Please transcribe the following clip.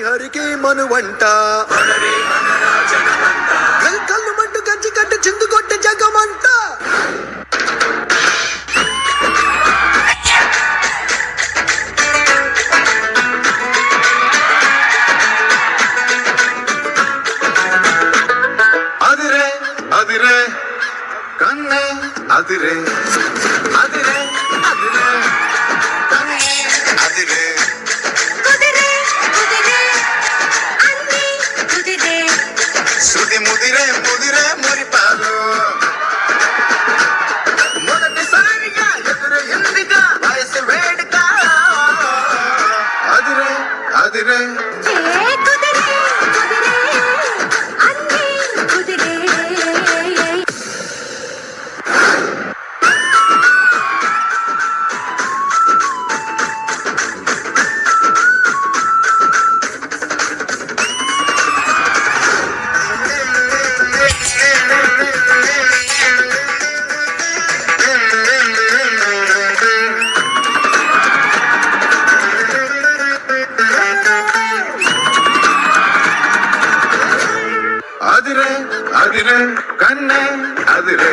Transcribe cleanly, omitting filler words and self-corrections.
హరికి మనువంట కళ్ళు మంటు కంచి కట్టు చిందు కొట్టే జగమంట అదిరే అదిరే కన్నే అదిరే అదిరే అదిరే కన్నే అదిరే శృతి ముదిరే ముదిరే మురిపాలు మొదటిసారిగా ఎదురు ఎంపిక వయసు వేడుక అదిరే అదిరే అదిరే అదిరే కన్నే అదిరే